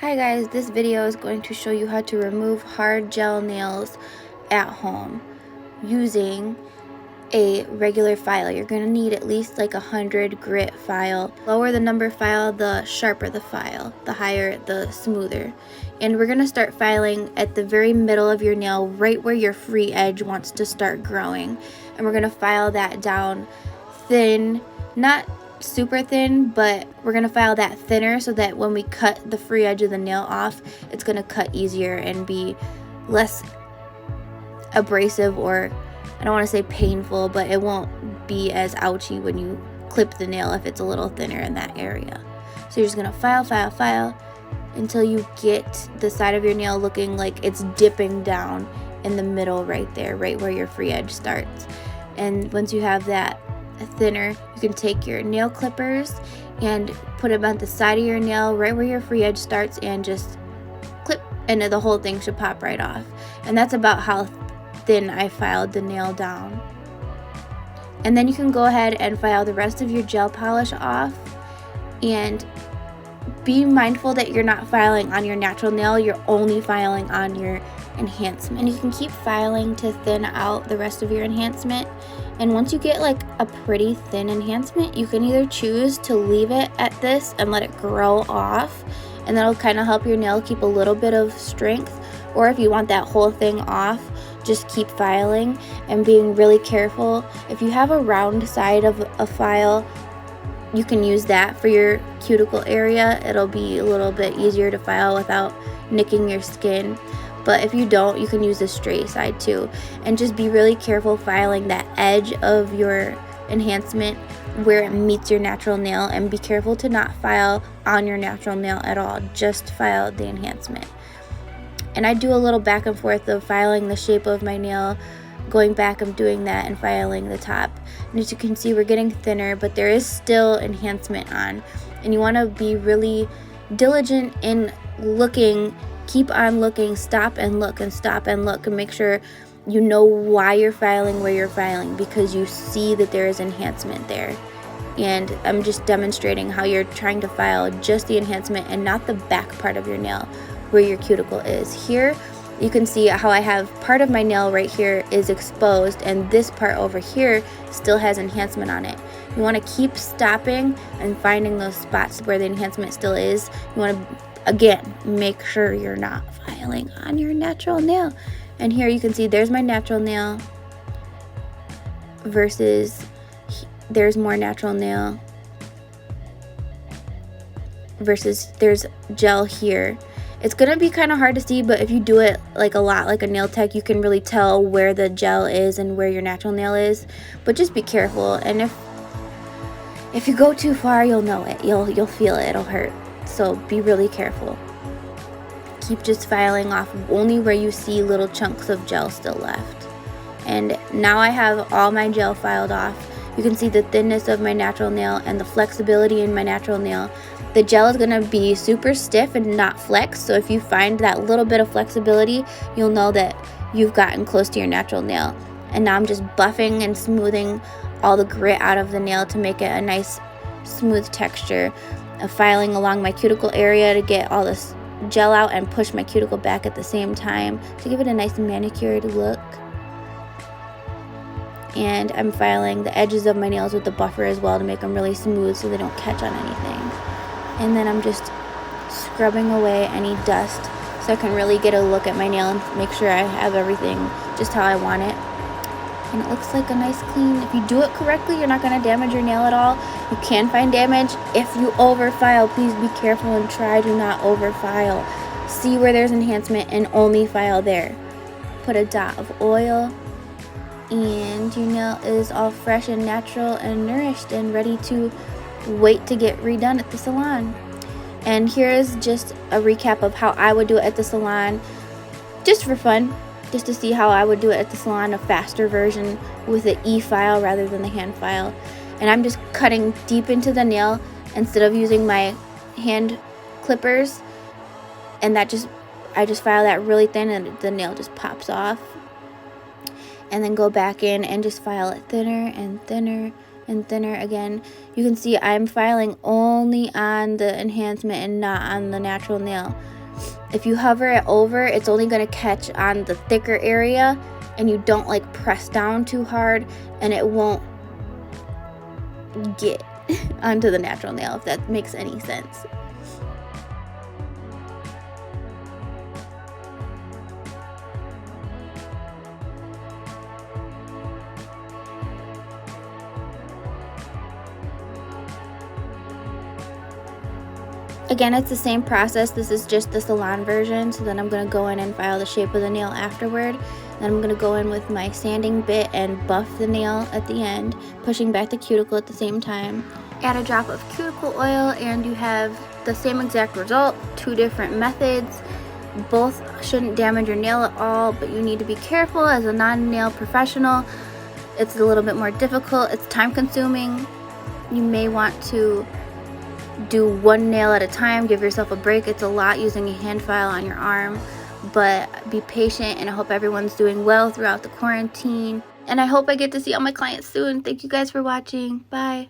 Hi guys, this video is going to show you how to remove hard gel nails at home using a regular file. You're going to need at least like 100 grit file. Lower the number file, the sharper the file. The higher, the smoother. And we're going to start filing at the very middle of your nail, right where your free edge wants to start growing. And we're going to file that down thin, not super thin, but we're going to file that thinner so that when we cut the free edge of the nail off, it's going to cut easier and be less abrasive, or I don't want to say painful, but it won't be as ouchy when you clip the nail if it's a little thinner in that area. So you're just going to file until you get the side of your nail looking like it's dipping down in the middle right there, right where your free edge starts. And once you have that thinner, you can take your nail clippers and put them on the side of your nail right where your free edge starts and just clip, and the whole thing should pop right off. And that's about how thin I filed the nail down. And then you can go ahead and file the rest of your gel polish off, and be mindful that you're not filing on your natural nail, you're only filing on your enhancement. And you can keep filing to thin out the rest of your enhancement. And once you get like a pretty thin enhancement, you can either choose to leave it at this and let it grow off, and that'll kind of help your nail keep a little bit of strength. Or if you want that whole thing off, just keep filing and being really careful. If you have a round side of a file, you can use that for your cuticle area. It'll be a little bit easier to file without nicking your skin. But if you don't, you can use a straight side too. And just be really careful filing that edge of your enhancement where it meets your natural nail, and be careful to not file on your natural nail at all. Just file the enhancement. And I do a little back and forth of filing the shape of my nail, going back and doing that and filing the top. And as you can see, we're getting thinner, but there is still enhancement on. And you want to be really diligent in looking. Keep on looking, stop and look and stop and look, and make sure you know why you're filing where you're filing, because you see that there is enhancement there. And I'm just demonstrating how you're trying to file just the enhancement and not the back part of your nail where your cuticle is. Here you can see how I have part of my nail right here is exposed, and this part over here still has enhancement on it. You want to keep stopping and finding those spots where the enhancement still is. You want to, again, make sure you're not filing on your natural nail. And here you can see there's my natural nail versus there's more natural nail versus there's gel here. It's gonna be kind of hard to see, but if you do it like a lot, like a nail tech, you can really tell where the gel is and where your natural nail is. But just be careful, and if you go too far, you'll know it. You'll feel it. It'll hurt. So be really careful. Keep just filing off only where you see little chunks of gel still left. And now I have all my gel filed off. You can see the thinness of my natural nail and the flexibility in my natural nail. The gel is going to be super stiff and not flex, so if you find that little bit of flexibility, you'll know that you've gotten close to your natural nail. And now I'm just buffing and smoothing all the grit out of the nail to make it a nice smooth texture. Filing along my cuticle area to get all this gel out and push my cuticle back at the same time to give it a nice manicured look. And I'm filing the edges of my nails with the buffer as well to make them really smooth so they don't catch on anything. And then I'm just scrubbing away any dust so I can really get a look at my nail and make sure I have everything just how I want it. And it looks like a nice clean. If you do it correctly, you're not going to damage your nail at all. You can find damage if you overfile. Please be careful and try to not overfile. See where there's enhancement and only file there. Put a dot of oil, and your nail is all fresh and natural and nourished and ready to wait to get redone at the salon. And here is just a recap of how I would do it at the salon, just for fun, just to see how I would do it at the salon, a faster version with the e-file rather than the hand file. And I'm just cutting deep into the nail instead of using my hand clippers, and I just file that really thin and the nail just pops off. And then go back in and just file it thinner and thinner and thinner. Again, you can see I'm filing only on the enhancement and not on the natural nail. If you hover it over, it's only going to catch on the thicker area, and you don't like press down too hard, and it won't get onto the natural nail, if that makes any sense. Again, it's the same process. This is just the salon version. So then I'm going to go in and file the shape of the nail afterward. Then I'm going to go in with my sanding bit and buff the nail at the end, pushing back the cuticle at the same time. Add a drop of cuticle oil and you have the same exact result. 2 different methods. Both shouldn't damage your nail at all, but you need to be careful as a non-nail professional. It's a little bit more difficult. It's time consuming. You may want to do 1 nail at a time, give yourself a break. It's a lot using a hand file on your arm, but be patient, and I hope everyone's doing well throughout the quarantine, and I hope I get to see all my clients soon. Thank you guys for watching. Bye.